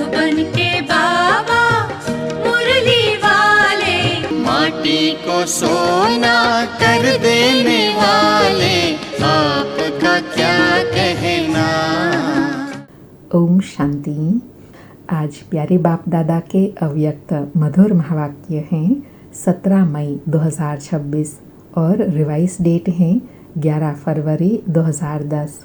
बन के बाबा मुरली वाले, माटी को सोना कर देने वाले, आपका क्या कहना। ओम शांति। आज प्यारे बाप दादा के अव्यक्त मधुर महावाक्य हैं 17 मई 2026 और रिवाइज डेट है 11 फरवरी 2010।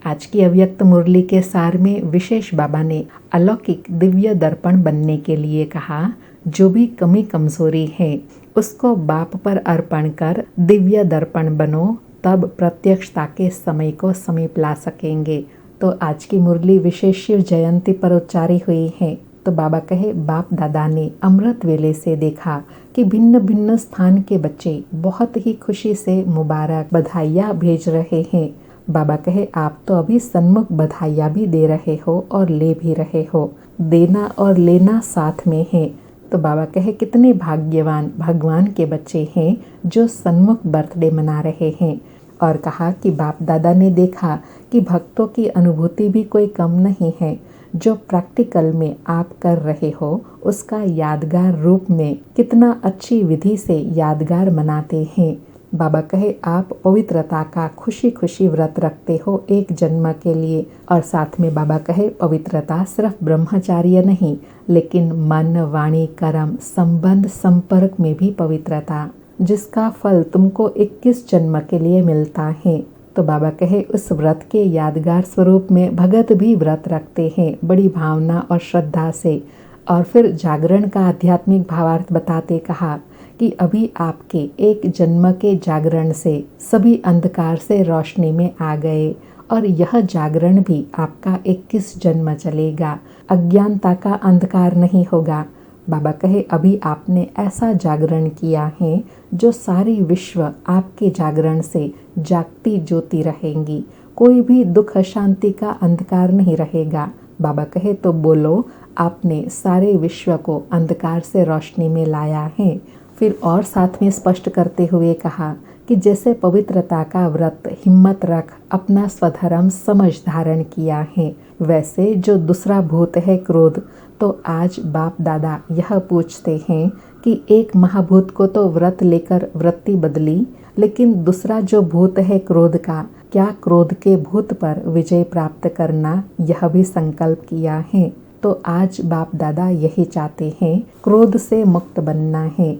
आज की अव्यक्त मुरली के सार में विशेष बाबा ने अलौकिक दिव्य दर्पण बनने के लिए कहा। जो भी कमी कमजोरी है उसको बाप पर अर्पण कर दिव्य दर्पण बनो, तब प्रत्यक्षता के समय को समीप ला सकेंगे। तो आज की मुरली विशेष शिव जयंती पर उच्चारी हुई है। तो बाबा कहे, बाप दादा ने अमृत वेले से देखा कि भिन्न भिन्न स्थान के बच्चे बहुत ही खुशी से मुबारक बधाइयाँ भेज रहे हैं। बाबा कहे, आप तो अभी सन्मुख बधाइयाँ भी दे रहे हो और ले भी रहे हो, देना और लेना साथ में है। तो बाबा कहे, कितने भाग्यवान भगवान के बच्चे हैं जो सन्मुख बर्थडे मना रहे हैं। और कहा कि बाप दादा ने देखा कि भक्तों की अनुभूति भी कोई कम नहीं है। जो प्रैक्टिकल में आप कर रहे हो उसका यादगार रूप में कितना अच्छी विधि से यादगार मनाते हैं। बाबा कहे, आप पवित्रता का खुशी खुशी व्रत रखते हो एक जन्म के लिए। और साथ में बाबा कहे, पवित्रता सिर्फ ब्रह्मचार्य नहीं, लेकिन मन वाणी कर्म संबंध संपर्क में भी पवित्रता, जिसका फल तुमको 21 जन्म के लिए मिलता है। तो बाबा कहे, उस व्रत के यादगार स्वरूप में भगत भी व्रत रखते हैं बड़ी भावना और श्रद्धा से। और फिर जागरण का आध्यात्मिक भावार्थ बताते कहा कि अभी आपके एक जन्म के जागरण से सभी अंधकार से रोशनी में आ गए, और यह जागरण भी आपका 21 जन्म चलेगा। अज्ञानता का अंधकार नहीं होगा। बाबा कहे, अभी आपने ऐसा जागरण किया है जो सारी विश्व आपके जागरण से जागती ज्योति रहेंगी। कोई भी दुख शांति का अंधकार नहीं रहेगा। बाबा कहे, तो बोलो, आपने सारे विश्व को अंधकार से रोशनी में लाया है। फिर और साथ में स्पष्ट करते हुए कहा कि जैसे पवित्रता का व्रत हिम्मत रख अपना स्वधर्म समझ धारण किया है, वैसे जो दूसरा भूत है क्रोध, तो आज बाप दादा यह पूछते हैं कि एक महाभूत को तो व्रत लेकर वृत्ति बदली, लेकिन दूसरा जो भूत है क्रोध का, क्या क्रोध के भूत पर विजय प्राप्त करना यह भी संकल्प किया है। तो आज बाप दादा यही चाहते हैं, क्रोध से मुक्त बनना है।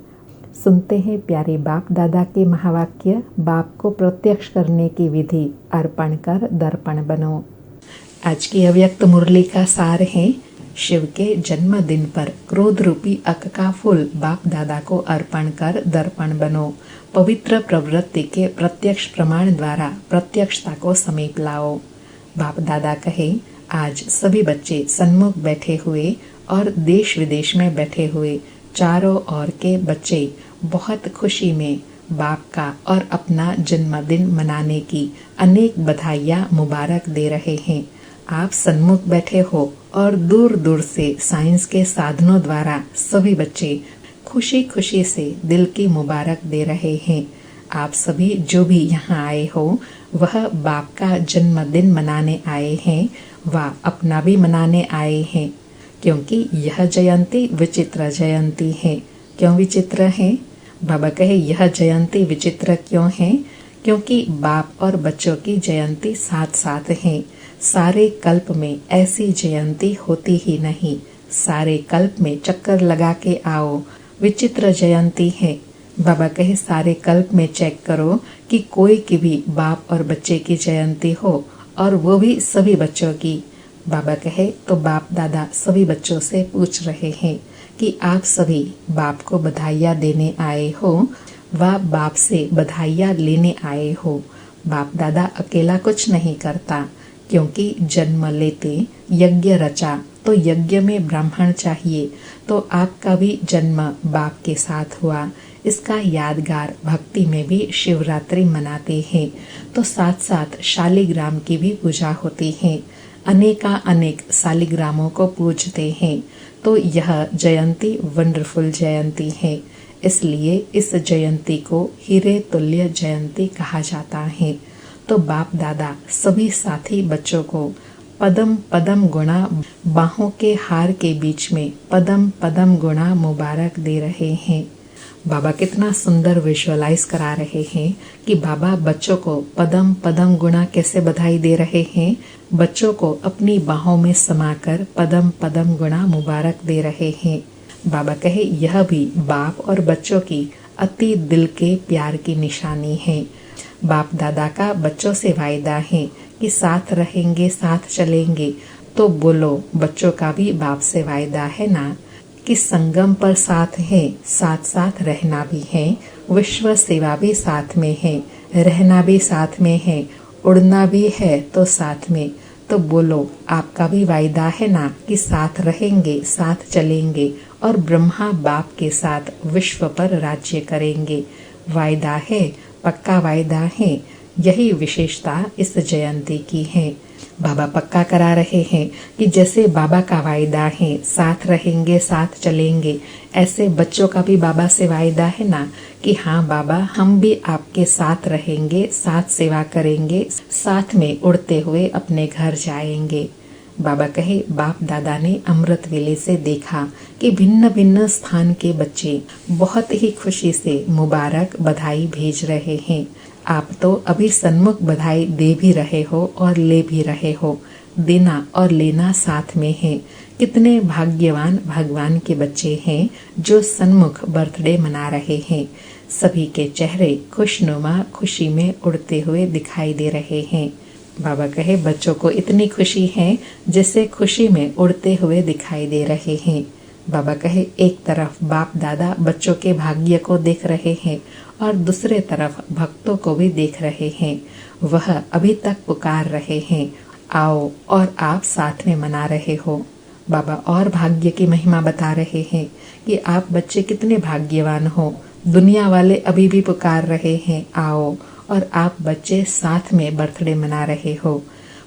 सुनते हैं प्यारे बाप दादा के महावाक्य। बाप को प्रत्यक्ष करने की विधि, अर्पण कर दर्पण बनो। आज की अव्यक्त मुरली का सार है, शिव के जन्मदिन पर क्रोध रूपी अक का फूल बाप दादा को अर्पण कर दर्पण बनो। पवित्र प्रवृत्ति के प्रत्यक्ष प्रमाण द्वारा प्रत्यक्षता को समीप लाओ। बाप दादा कहे, आज सभी बच्चे सन्मुख बैठे हुए और देश विदेश में बैठे हुए चारों ओर के बच्चे बहुत खुशी में बाप का और अपना जन्मदिन मनाने की अनेक बधाइयाँ मुबारक दे रहे हैं। आप सन्मुख बैठे हो और दूर दूर से साइंस के साधनों द्वारा सभी बच्चे खुशी खुशी से दिल की मुबारक दे रहे हैं। आप सभी जो भी यहाँ आए हो वह बाप का जन्मदिन मनाने आए हैं व अपना भी मनाने आए हैं, क्योंकि यह जयंती विचित्र जयंती है। क्यों विचित्र है? बाबा कहे, यह जयंती विचित्र क्यों है? क्योंकि बाप और बच्चों की जयंती साथ साथ है। सारे कल्प में ऐसी जयंती होती ही नहीं। सारे कल्प में चक्कर लगा के आओ, विचित्र जयंती है। बाबा कहे, सारे कल्प में चेक करो कि कोई की भी बाप और बच्चे की जयंती हो, और वो भी सभी बच्चों की। बाबा कहे, तो बाप दादा सभी बच्चों से पूछ रहे हैं कि आप सभी बाप को बधाइयाँ देने आए हो व बाप से बधाइयाँ लेने आए हो। बाप दादा अकेला कुछ नहीं करता, क्योंकि जन्म लेते यज्ञ रचा तो यज्ञ में ब्राह्मण चाहिए। तो आपका भी जन्म बाप के साथ हुआ। इसका यादगार भक्ति में भी शिवरात्रि मनाते हैं। तो साथ साथ शालिग्राम की भी पूजा होती है। अनेक शालिग्रामों को पूजते हैं। तो यह जयंती वंडरफुल जयंती है। इसलिए इस जयंती को हीरे तुल्य जयंती कहा जाता है। तो बाप दादा सभी साथी बच्चों को पदम पदम गुणा बाहों के हार के बीच में पदम पदम गुणा मुबारक दे रहे हैं। बाबा कितना सुंदर विजुअलाइज करा रहे हैं कि बाबा बच्चों को पदम पदम गुणा कैसे बधाई दे रहे हैं। बच्चों को अपनी बाहों में समाकर पदम पदम गुणा मुबारक दे रहे हैं। बाबा कहे यह भी बाप और बच्चों की अति दिल के प्यार की निशानी है। बाप दादा का बच्चों से वायदा है कि साथ रहेंगे, साथ चलेंगे। तो बोलो, बच्चों का भी बाप से वायदा है ना कि संगम पर साथ है, साथ साथ रहना भी है, विश्व सेवा भी साथ में है, रहना भी साथ में है, उड़ना भी है तो साथ में। तो बोलो, आपका भी वायदा है ना कि साथ रहेंगे, साथ चलेंगे और ब्रह्मा बाप के साथ विश्व पर राज्य करेंगे। वायदा है, पक्का वायदा है। यही विशेषता इस जयंती की है। बाबा पक्का करा रहे हैं कि जैसे बाबा का वायदा है साथ रहेंगे, साथ चलेंगे, ऐसे बच्चों का भी बाबा से वायदा है ना कि हाँ बाबा, हम भी आपके साथ रहेंगे, साथ सेवा करेंगे, साथ में उड़ते हुए अपने घर जाएंगे। बाबा कहे बाप दादा ने अमृत वेले से देखा कि भिन्न भिन्न स्थान के बच्चे बहुत ही खुशी से मुबारक बधाई भेज रहे हैं। आप तो अभी सन्मुख बधाई दे भी रहे हो और ले भी रहे हो। देना और लेना साथ में है। कितने भाग्यवान भगवान के बच्चे हैं जो सन्मुख बर्थडे मना रहे हैं। सभी के चेहरे खुशनुमा खुशी में उड़ते हुए दिखाई दे रहे हैं। बाबा कहे बच्चों को इतनी खुशी है जैसे खुशी में उड़ते हुए दिखाई दे रहे हैं। बाबा कहे एक तरफ बाप दादा बच्चों के भाग्य को देख रहे हैं और दूसरे तरफ भक्तों को भी देख रहे हैं। वह अभी तक पुकार रहे हैं, आओ, और आप साथ में मना रहे हो। बाबा और भाग्य की महिमा बता रहे हैं कि आप बच्चे कितने भाग्यवान हो। दुनिया वाले अभी भी पुकार रहे हैं, आओ, और आप बच्चे साथ में बर्थडे मना रहे हो।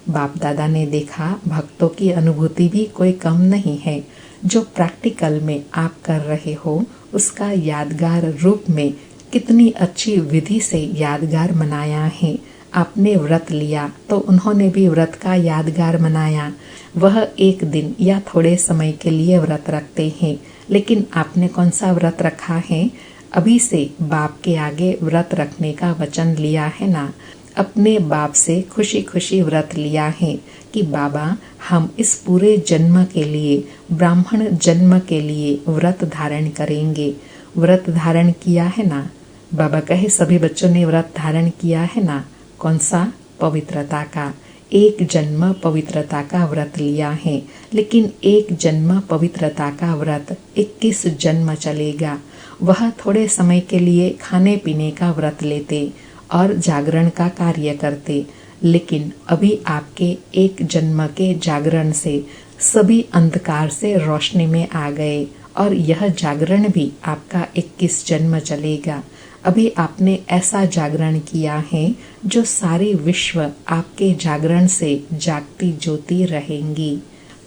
बाप दादा ने देखा भक्तों की अनुभूति भी कोई कम नहीं है। जो प्रैक्टिकल में आप कर रहे हो उसका यादगार रूप में कितनी अच्छी विधि से यादगार मनाया है। आपने व्रत लिया तो उन्होंने भी व्रत का यादगार मनाया। वह एक दिन या थोड़े समय के लिए व्रत रखते हैं, लेकिन आपने कौन सा व्रत रखा है? अभी से बाप के आगे व्रत रखने का वचन लिया है ना। अपने बाप से खुशी खुशी व्रत लिया है कि बाबा, हम इस पूरे जन्म के लिए, ब्राह्मण जन्म के लिए व्रत धारण करेंगे। व्रत धारण किया है ना? बाबा कहे सभी बच्चों ने व्रत धारण किया है ना। कौन सा? पवित्रता का। एक जन्म पवित्रता का व्रत लिया है, लेकिन एक जन्म पवित्रता का व्रत 21 जन्म चलेगा। वह थोड़े समय के लिए खाने पीने का व्रत लेते और जागरण का कार्य करते, लेकिन अभी आपके एक जन्म के जागरण से सभी अंधकार से रोशनी में आ गए और यह जागरण भी आपका 21 जन्म चलेगा। अभी आपने ऐसा जागरण किया है जो सारी विश्व आपके जागरण से जागती ज्योति रहेंगी।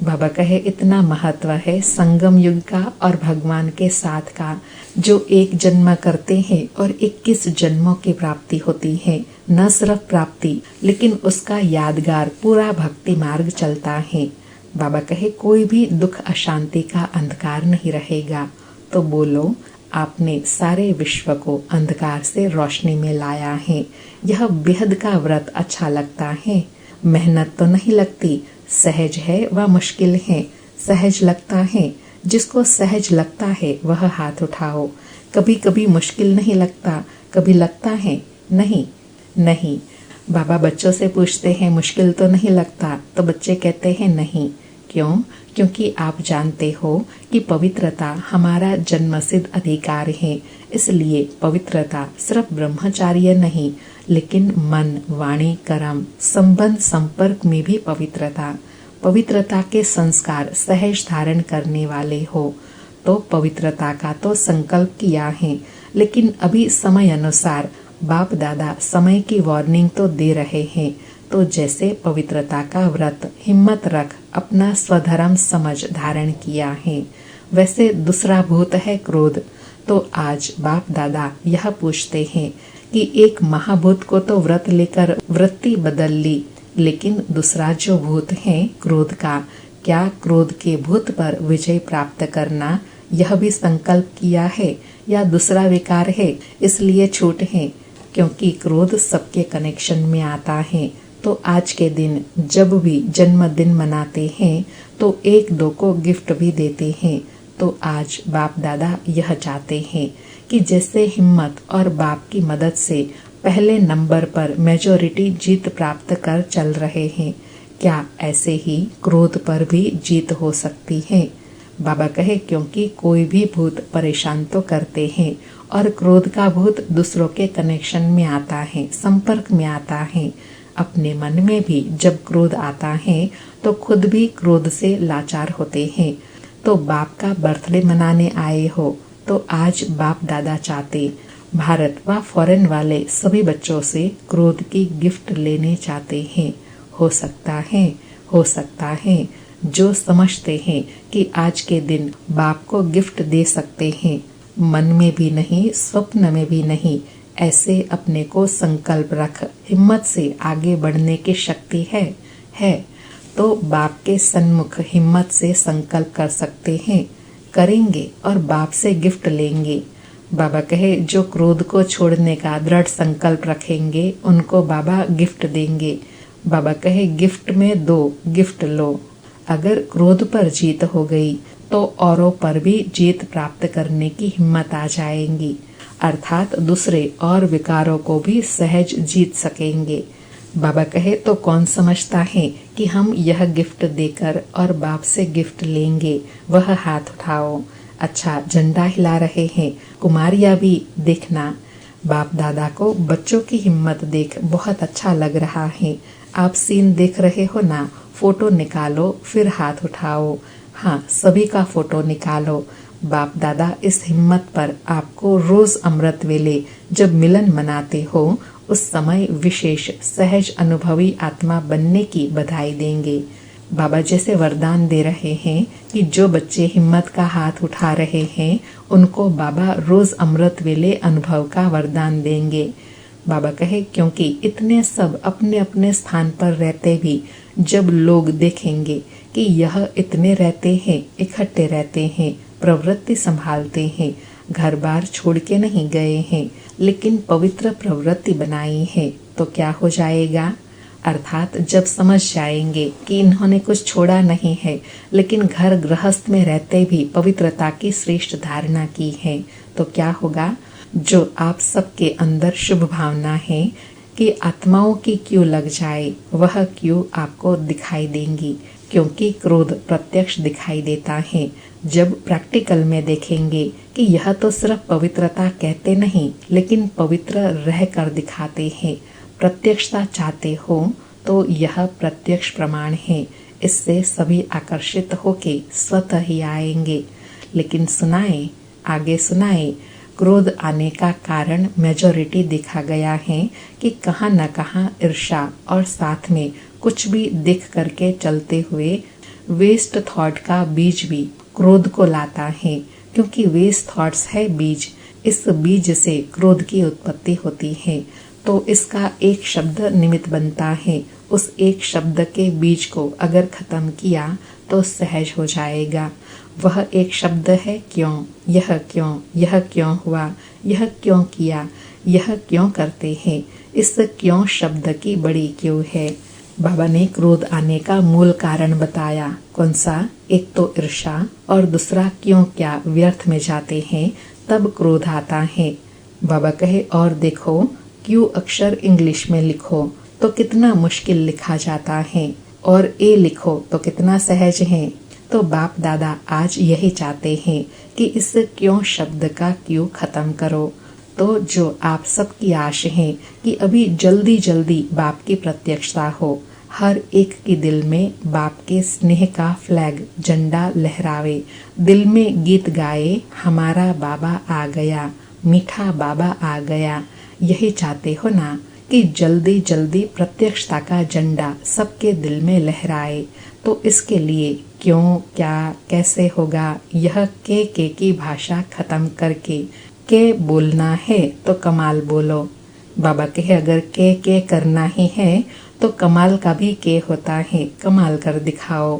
बाबा कहे इतना महत्व है संगम युग का और भगवान के साथ का। जो एक जन्म करते हैं और 21 जन्मों की प्राप्ति होती है। न सिर्फ प्राप्ति, लेकिन उसका यादगार पूरा भक्ति मार्ग चलता है। बाबा कहे कोई भी दुख अशांति का अंधकार नहीं रहेगा। तो बोलो, आपने सारे विश्व को अंधकार से रोशनी में लाया है। यह बेहद का व्रत अच्छा लगता है। मेहनत तो नहीं लगती, सहज है व मुश्किल है। सहज लगता है, जिसको सहज लगता है वह हाथ उठाओ। कभी कभी मुश्किल नहीं लगता, कभी लगता है नहीं। बाबा बच्चों से पूछते हैं मुश्किल तो नहीं लगता, तो बच्चे कहते हैं नहीं। क्यों? क्योंकि आप जानते हो कि पवित्रता हमारा जन्मसिद्ध अधिकार है। इसलिए पवित्रता सिर्फ ब्रह्मचार्य नहीं, लेकिन मन, वाणी, कर्म, संबंध, संपर्क में भी पवित्रता के संस्कार सहज धारण करने वाले हो। तो पवित्रता का तो संकल्प किया है, लेकिन अभी समय अनुसार बाप दादा समय की वार्निंग तो दे रहे हैं। तो जैसे पवित्रता का व्रत हिम्मत रख अपना स्वधर्म समझ धारण किया है, वैसे दूसरा भूत है क्रोध। तो आज बाप दादा यह पूछते हैं कि एक महाभूत को तो व्रत लेकर वृत्ति बदल ली, लेकिन दूसरा जो भूत है क्रोध का, क्या क्रोध के भूत पर विजय प्राप्त करना यह भी संकल्प किया है या दूसरा विकार है इसलिए छूट है? क्योंकि क्रोध सबके कनेक्शन में आता है। तो आज के दिन जब भी जन्मदिन मनाते हैं तो एक दो को गिफ्ट भी देते हैं। तो आज बाप दादा यह चाहते हैं कि जैसे हिम्मत और बाप की मदद से पहले नंबर पर मेजॉरिटी जीत प्राप्त कर चल रहे हैं, क्या ऐसे ही क्रोध पर भी जीत हो सकती है? बाबा कहे क्योंकि कोई भी भूत परेशान तो करते हैं और क्रोध का भूत दूसरों के कनेक्शन में आता है, संपर्क में आता है। अपने मन में भी जब क्रोध आता है तो खुद भी क्रोध से लाचार होते हैं। तो बाप का बर्थडे मनाने आए हो तो आज बाप दादा चाहते भारत व फॉरेन वाले सभी बच्चों से क्रोध की गिफ्ट लेने चाहते हैं। हो सकता है जो समझते हैं कि आज के दिन बाप को गिफ्ट दे सकते हैं, मन में भी नहीं, स्वप्न में भी नहीं, ऐसे अपने को संकल्प रख, हिम्मत से आगे बढ़ने की शक्ति है तो बाप के सन्मुख हिम्मत से संकल्प कर सकते हैं, करेंगे और बाप से गिफ्ट लेंगे। बाबा कहे जो क्रोध को छोड़ने का दृढ़ संकल्प रखेंगे उनको बाबा गिफ्ट देंगे। बाबा कहे गिफ्ट में 2 गिफ्ट लो। अगर क्रोध पर जीत हो गई तो औरों पर भी जीत प्राप्त करने की हिम्मत आ जाएगी, अर्थात दूसरे और विकारों को भी सहज जीत सकेंगे। बाबा कहे तो कौन समझता है कि हम यह गिफ्ट देकर और बाप से गिफ्ट लेंगे, वह हाथ उठाओ। अच्छा, झंडा हिला रहे हैं, कुमारिया भी देखना। बाप दादा को बच्चों की हिम्मत देख बहुत अच्छा लग रहा है। आप सीन देख रहे हो ना, फोटो निकालो फिर हाथ उठाओ। हाँ, सभी का फोटो निकालो। बाप दादा इस हिम्मत पर आपको रोज अमृत वेले जब मिलन मनाते हो उस समय विशेष सहज अनुभवी आत्मा बनने की बधाई देंगे। बाबा जैसे वरदान दे रहे हैं कि जो बच्चे हिम्मत का हाथ उठा रहे हैं उनको बाबा रोज अमृत वेले अनुभव का वरदान देंगे। बाबा कहे क्योंकि इतने सब अपने अपने स्थान पर रहते भी जब लोग देखेंगे कि यह इतने रहते हैं, इकट्ठे रहते हैं, प्रवृत्ति संभालते हैं, घर बार छोड़ के नहीं गए हैं, लेकिन पवित्र प्रवृत्ति बनाई है, तो क्या हो जाएगा? अर्थात जब समझ जाएंगे कि इन्होंने कुछ छोड़ा नहीं है लेकिन घर गृहस्थ में रहते भी पवित्रता की श्रेष्ठ धारणा की है, तो क्या होगा? जो आप सबके अंदर शुभ भावना है कि आत्माओं की क्यों लग जाए, वह क्यों आपको दिखाई देंगी, क्योंकि क्रोध प्रत्यक्ष दिखाई देता है। जब प्रैक्टिकल में देखेंगे कि यह तो सिर्फ पवित्रता कहते नहीं लेकिन पवित्र रह कर दिखाते हैं, प्रत्यक्षता चाहते हो तो यह प्रत्यक्ष प्रमाण है। इससे सभी आकर्षित होके स्वतः ही आएंगे। लेकिन आगे सुनाए क्रोध आने का कारण मेजॉरिटी देखा गया है कि कहाँ न कहाँ ईर्ष्या और साथ में कुछ भी देख करके चलते हुए वेस्ट थॉट का बीज भी क्रोध को लाता है, क्योंकि वेस्ट थॉट्स है बीज। इस बीज से क्रोध की उत्पत्ति होती है, तो इसका एक शब्द निमित्त बनता है। उस एक शब्द के बीज को अगर खत्म किया तो सहज हो जाएगा। वह एक शब्द है क्यों, यह क्यों हुआ, यह क्यों किया, यह क्यों करते हैं। इस क्यों शब्द की बड़ी क्यों है। बाबा ने क्रोध आने का मूल कारण बताया। कौन सा? एक तो ईर्ष्या और दूसरा क्यों क्या व्यर्थ में जाते हैं तब क्रोध आता है। बाबा कहे और देखो क्यू अक्षर इंग्लिश में लिखो तो कितना मुश्किल लिखा जाता है और ए लिखो तो कितना सहज है। तो बाप दादा आज यही चाहते हैं कि इस क्यों शब्द का क्यों खत्म करो। तो जो आप सबकी आश है कि अभी जल्दी जल्दी बाप की प्रत्यक्षता हो, हर एक के दिल में बाप के स्नेह का फ्लैग झंडा लहरावे, दिल में गीत गाए हमारा बाबा आ गया, मीठा बाबा आ गया। यही चाहते हो ना कि जल्दी जल्दी प्रत्यक्षता का झंडा सबके दिल में लहराए। तो इसके लिए क्यों क्या कैसे होगा, यह के की भाषा खत्म करके के बोलना है तो कमाल बोलो। बाबा कहे अगर के करना ही है तो कमाल का भी के होता है, कमाल कर दिखाओ,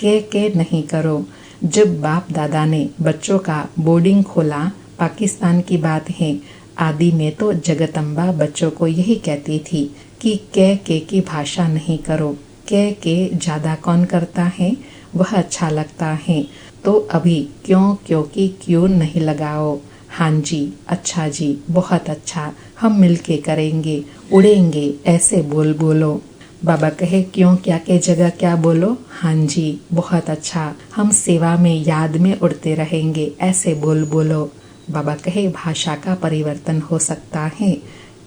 के नहीं करो। जब बाप दादा ने बच्चों का बोर्डिंग खोला, पाकिस्तान की बात है, आदि में तो जगदम्बा बच्चों को यही कहती थी कि के की भाषा नहीं करो, के ज्यादा कौन करता है, वह अच्छा लगता है। तो अभी क्योंकि क्यों नहीं लगाओ। हाँ जी, अच्छा जी, बहुत अच्छा, हम मिलके करेंगे, उड़ेंगे, ऐसे बोलो। बाबा कहे क्यों क्या के जगह क्या बोलो। हाँ जी, बहुत अच्छा, हम सेवा में याद में उड़ते रहेंगे, ऐसे बोलो। बाबा कहे भाषा का परिवर्तन हो सकता है,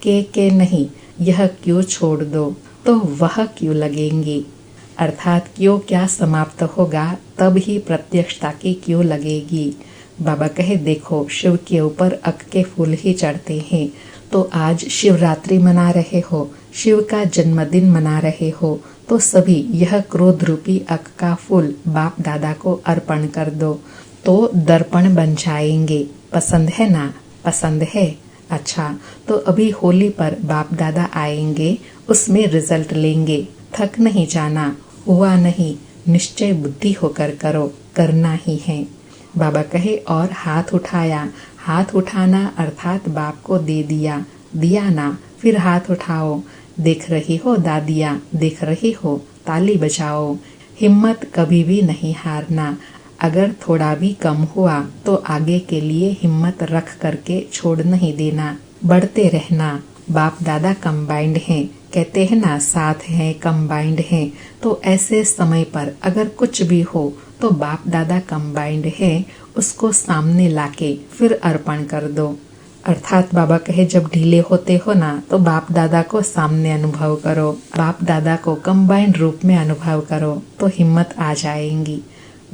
के नहीं, यह क्यों छोड़ दो, तो वह क्यों लगेंगी। अर्थात क्यों क्या समाप्त होगा, तब ही प्रत्यक्षता की क्यों लगेगी। बाबा कहे देखो, शिव के ऊपर अक के फूल ही चढ़ते हैं, तो आज शिवरात्रि मना रहे हो, शिव का जन्मदिन मना रहे हो, तो सभी यह क्रोध रूपी अक का फूल बाप दादा को अर्पण कर दो, तो दर्पण बन जाएंगे। पसंद है ना? पसंद है? अच्छा, तो अभी होली पर बाप दादा आएंगे, उसमें रिजल्ट लेंगे। थक नहीं जाना, हुआ नहीं, निश्चय बुद्धि होकर करो, करना ही है। बाबा कहे और हाथ उठाया, हाथ उठाना अर्थात बाप को दे दिया ना, फिर हाथ उठाओ। देख रही हो दादिया, देख रही हो, ताली बजाओ। हिम्मत कभी भी नहीं हारना, अगर थोड़ा भी कम हुआ तो आगे के लिए हिम्मत रख करके छोड़ नहीं देना, बढ़ते रहना। बाप दादा कंबाइंड हैं, कहते हैं ना, साथ हैं, कंबाइंड हैं, तो ऐसे समय पर अगर कुछ भी हो तो बाप दादा कंबाइंड है, उसको सामने लाके फिर अर्पण कर दो। अर्थात बाबा कहे जब ढीले होते हो ना, तो बाप दादा को सामने अनुभव करो, बाप दादा को कंबाइंड रूप में अनुभव करो, तो हिम्मत आ जाएंगी।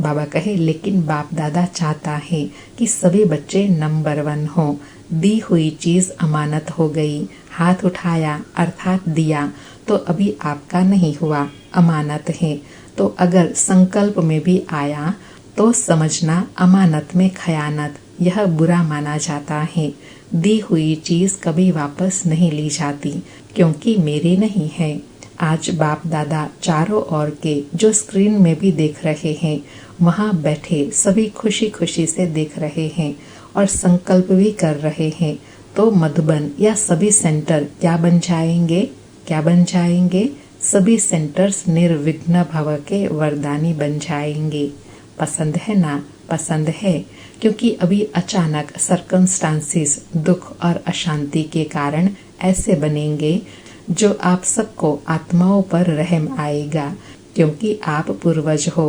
बाबा कहे लेकिन बाप दादा चाहता है कि सभी बच्चे नंबर 1 हो। दी हुई चीज अमानत हो गई, हाथ उठाया अर्थात दिया, तो अभी आपका नहीं हुआ, अमानत है। तो अगर संकल्प में भी आया तो समझना अमानत में खयानत, यह बुरा माना जाता है। दी हुई चीज कभी वापस नहीं ली जाती, क्योंकि मेरी नहीं है। आज बाप दादा चारों ओर के जो स्क्रीन में भी देख रहे हैं, वहाँ बैठे सभी खुशी खुशी से देख रहे हैं और संकल्प भी कर रहे हैं। तो मधुबन या सभी सेंटर क्या बन जाएंगे? सभी सेंटर्स निर्विघ्न भव के वरदानी बन जाएंगे। पसंद है ना? पसंद है, क्योंकि अभी अचानक सर्कमस्टांसिस, दुख और अशांति के कारण ऐसे बनेंगे जो आप सबको आत्माओं पर रहम आएगा, क्योंकि आप पूर्वज हो,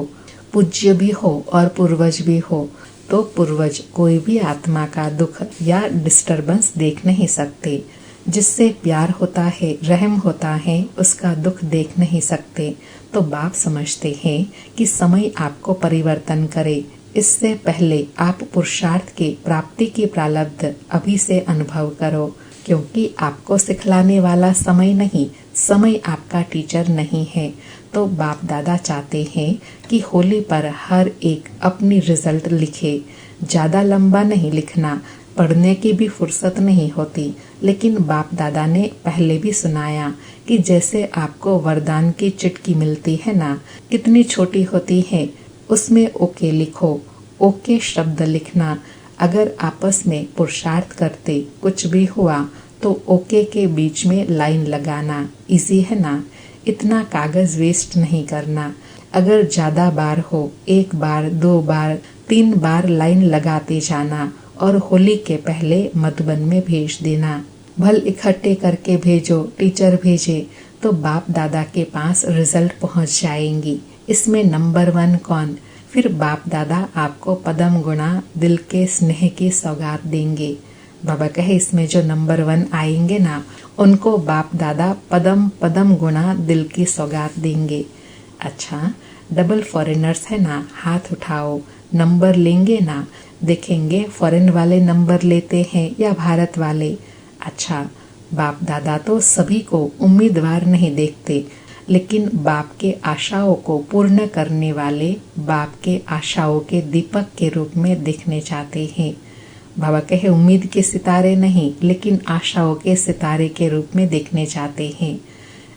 पूज्य भी हो और पूर्वज भी हो। तो पूर्वज कोई भी आत्मा का दुख या डिस्टरबेंस देख नहीं सकते। जिससे प्यार होता है, रहम होता है, उसका दुख देख नहीं सकते। तो बाप समझते हैं कि समय आपको परिवर्तन करे, इससे पहले आप पुरुषार्थ के प्राप्ति की प्रारब्ध अभी से अनुभव करो, क्योंकि आपको सिखलाने वाला समय नहीं, समय आपका टीचर नहीं है। तो बाप दादा चाहते हैं कि होली पर हर एक अपनी रिजल्ट लिखे। ज्यादा लंबा नहीं लिखना, पढ़ने की भी फुर्सत नहीं होती, लेकिन बाप दादा ने पहले भी सुनाया कि जैसे आपको वरदान की चिटकी मिलती है ना, कितनी छोटी होती है, उसमें ओके लिखो। ओके शब्द लिखना, अगर आपस में पुरुषार्थ करते कुछ भी हुआ तो ओके के बीच में लाइन लगाना इजी है ना। इतना कागज वेस्ट नहीं करना। अगर ज्यादा बार हो, 1 बार 2 बार 3 बार लाइन लगाते जाना और होली के पहले मधुबन में भेज देना। भल इकट्ठे करके भेजो, टीचर भेजे तो बाप दादा के पास रिजल्ट पहुंच जाएंगी। इसमें नंबर 1 कौन? फिर बाप दादा आपको पदम गुणा दिल के स्नेह की सौगात देंगे। बाबा कहे इसमें जो नंबर 1 आएंगे ना, उनको बाप दादा पदम गुणा दिल की सौगात देंगे। अच्छा, डबल फॉरेनर्स है ना, हाथ उठाओ, नंबर लेंगे ना, देखेंगे फॉरेन वाले नंबर लेते हैं या भारत वाले। अच्छा, बाप दादा तो सभी को उम्मीदवार नहीं देखते, लेकिन बाप के आशाओं को पूर्ण करने वाले बाप के आशाओं के दीपक के रूप में दिखने चाहते हैं। बाबा कहे उम्मीद के सितारे नहीं, लेकिन आशाओं के सितारे के रूप में देखने चाहते हैं।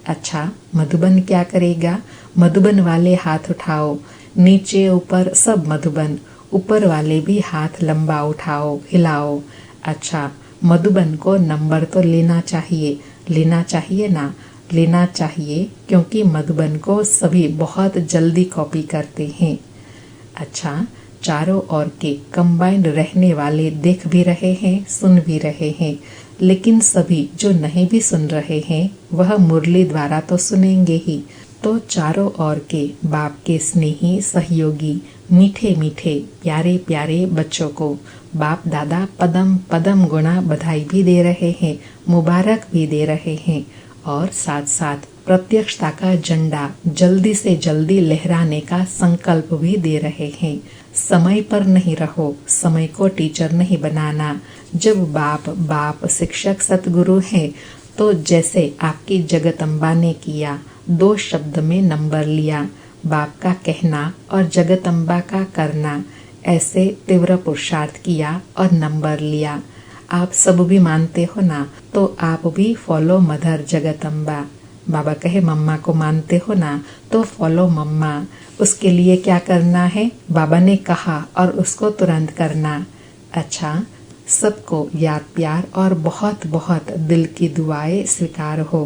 अच्छा, मधुबन क्या करेगा? मधुबन वाले हाथ उठाओ, नीचे ऊपर सब मधुबन, ऊपर वाले भी हाथ लंबा उठाओ, हिलाओ। अच्छा, मधुबन को नंबर तो लेना चाहिए ना, लेना चाहिए, क्योंकि मधुबन को सभी बहुत जल्दी कॉपी करते हैं। अच्छा, चारों ओर के कंबाइंड रहने वाले देख भी रहे हैं, सुन भी रहे हैं, लेकिन सभी जो नहीं भी सुन रहे हैं वह मुरली द्वारा तो सुनेंगे ही। तो चारों ओर के बाप के स्नेही सहयोगी मीठे मीठे प्यारे प्यारे बच्चों को बाप दादा पदम पदम गुणा बधाई भी दे रहे हैं, मुबारक भी दे रहे हैं, और साथ साथ प्रत्यक्षता का झंडा जल्दी से जल्दी लहराने का संकल्प भी दे रहे हैं। समय पर नहीं रहो, समय को टीचर नहीं बनाना। जब बाप शिक्षक सतगुरु हैं, तो जैसे आपकी जगदम्बा ने किया, 2 शब्द में नंबर लिया, बाप का कहना और जगदम्बा का करना, ऐसे तीव्र पुरुषार्थ किया और नंबर लिया। आप सब भी मानते हो ना, तो आप भी फॉलो मदर जगदम्बा। बाबा कहे मम्मा को मानते हो ना, तो फॉलो मम्मा। उसके लिए क्या करना है? बाबा ने कहा और उसको तुरंत करना। अच्छा, सबको याद प्यार और बहुत बहुत दिल की दुआएं स्वीकार हो।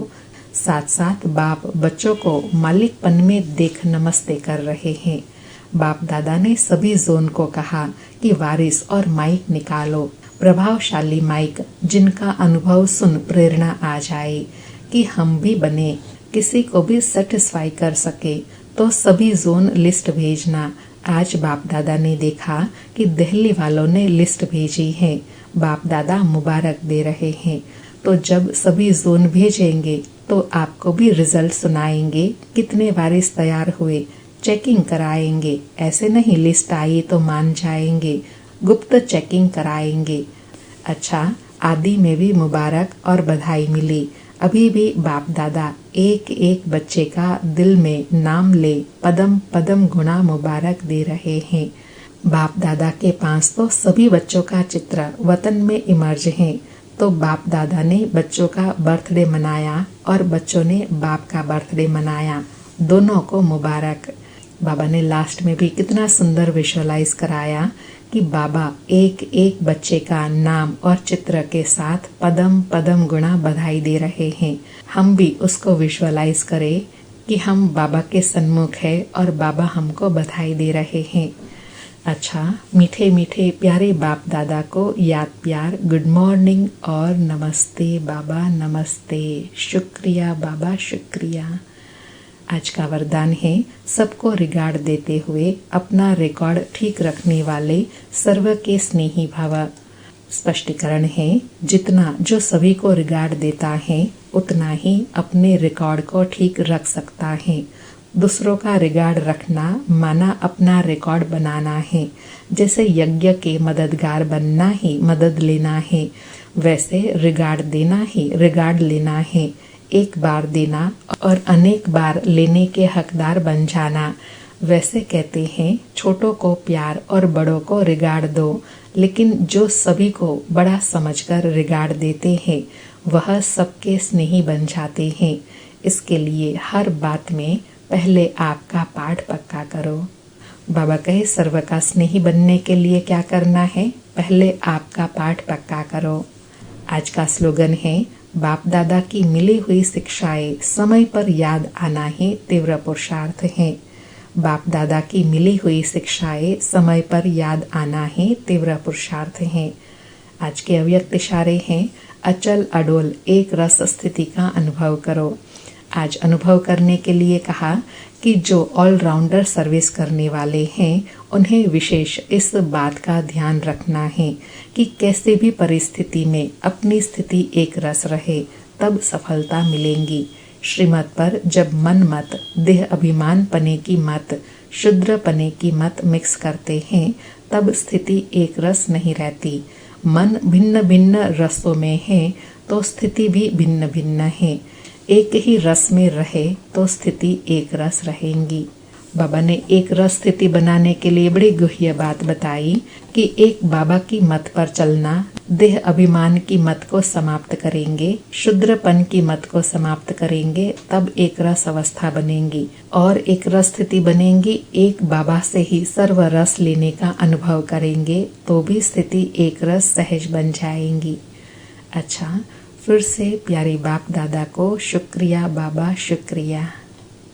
साथ साथ बाप बच्चों को मालिकपन में देख नमस्ते कर रहे हैं। बाप दादा ने सभी जोन को कहा कि वारिस और माइक निकालो, प्रभावशाली माइक जिनका अनुभव सुन प्रेरणा आ जाए कि हम भी बने, किसी को भी सेटिस्फाई कर सके, तो सभी जोन लिस्ट भेजना। आज बाप दादा ने देखा कि दिल्ली वालों ने लिस्ट भेजी है, बाप दादा मुबारक दे रहे हैं। तो जब सभी जोन भेजेंगे तो आपको भी रिजल्ट सुनाएंगे, कितने वारिस तैयार हुए, चेकिंग कराएंगे। ऐसे नहीं लिस्ट आई तो मान जाएंगे, गुप्त चेकिंग कराएंगे। अच्छा, आदि में भी मुबारक और बधाई मिली। अभी भी बाप दादा एक एक बच्चे का दिल में नाम ले पदम पदम गुणा मुबारक दे रहे हैं। बाप दादा के पास तो सभी बच्चों का चित्र वतन में इमर्ज है। तो बाप दादा ने बच्चों का बर्थडे मनाया और बच्चों ने बाप का बर्थडे मनाया, दोनों को मुबारक। बाबा ने लास्ट में भी कितना सुंदर विजुअलाइज कराया कि बाबा एक एक बच्चे का नाम और चित्र के साथ पदम पदम गुणा बधाई दे रहे हैं। हम भी उसको विजुअलाइज करें कि हम बाबा के सन्मुख है और बाबा हमको बधाई दे रहे हैं। अच्छा, मीठे मीठे प्यारे बाप दादा को याद प्यार, गुड मॉर्निंग और नमस्ते बाबा, नमस्ते, शुक्रिया बाबा, शुक्रिया। आज का वरदान है, सबको रिगार्ड देते हुए अपना रिकॉर्ड ठीक रखने वाले सर्व के स्नेही भव। स्पष्टीकरण है, जितना जो सभी को रिगार्ड देता है उतना ही अपने रिकॉर्ड को ठीक रख सकता है। दूसरों का रिगार्ड रखना माना अपना रिकॉर्ड बनाना है। जैसे यज्ञ के मददगार बनना ही मदद लेना है, वैसे रिगार्ड देना ही रिगार्ड लेना है। एक बार देना और अनेक बार लेने के हकदार बन जाना। वैसे कहते हैं, छोटों को प्यार और बड़ों को रिगार्ड दो, लेकिन जो सभी को बड़ा समझकर रिगार्ड देते हैं वह सबके स्नेही बन जाते हैं। इसके लिए हर बात में पहले आपका पाठ पक्का करो। बाबा कहे, सर्व का स्नेही बनने के लिए क्या करना है? पहले आपका पाठ पक्का करो। आज का स्लोगन है, बाप दादा की मिली हुई शिक्षाएं समय पर याद आना ही तीव्र पुरुषार्थ है। बाप दादा की मिली हुई शिक्षाएं समय पर याद आना ही तीव्र पुरुषार्थ है। आज के अव्यक्त इशारे हैं, अचल अडोल एक रस स्थिति का अनुभव करो। आज अनुभव करने के लिए कहा कि जो ऑलराउंडर सर्विस करने वाले हैं उन्हें विशेष इस बात का ध्यान रखना है कि कैसे भी परिस्थिति में अपनी स्थिति एक रस रहे, तब सफलता मिलेंगी। श्रीमत पर जब मन मत, देह अभिमान पने की मत, शुद्र पने की मत मिक्स करते हैं, तब स्थिति एक रस नहीं रहती। मन भिन्न भिन्न रसों में है तो स्थिति भी भिन्न भिन्न है। एक ही रस में रहे तो स्थिति एक रस रहेंगी। बाबा ने एक रस स्थिति बनाने के लिए बड़ी गुह्य बात बताई कि एक बाबा की मत पर चलना देह अभिमान की मत को समाप्त करेंगे, शुद्रपन की मत को समाप्त करेंगे, तब एक रस अवस्था बनेंगी और एक रस स्थिति बनेंगी। एक बाबा से ही सर्व रस लेने का अनुभव करेंगे तो भी स्थिति एक रस सहज बन जाएंगी। अच्छा, फिर से प्यारे बाप दादा को शुक्रिया बाबा, शुक्रिया।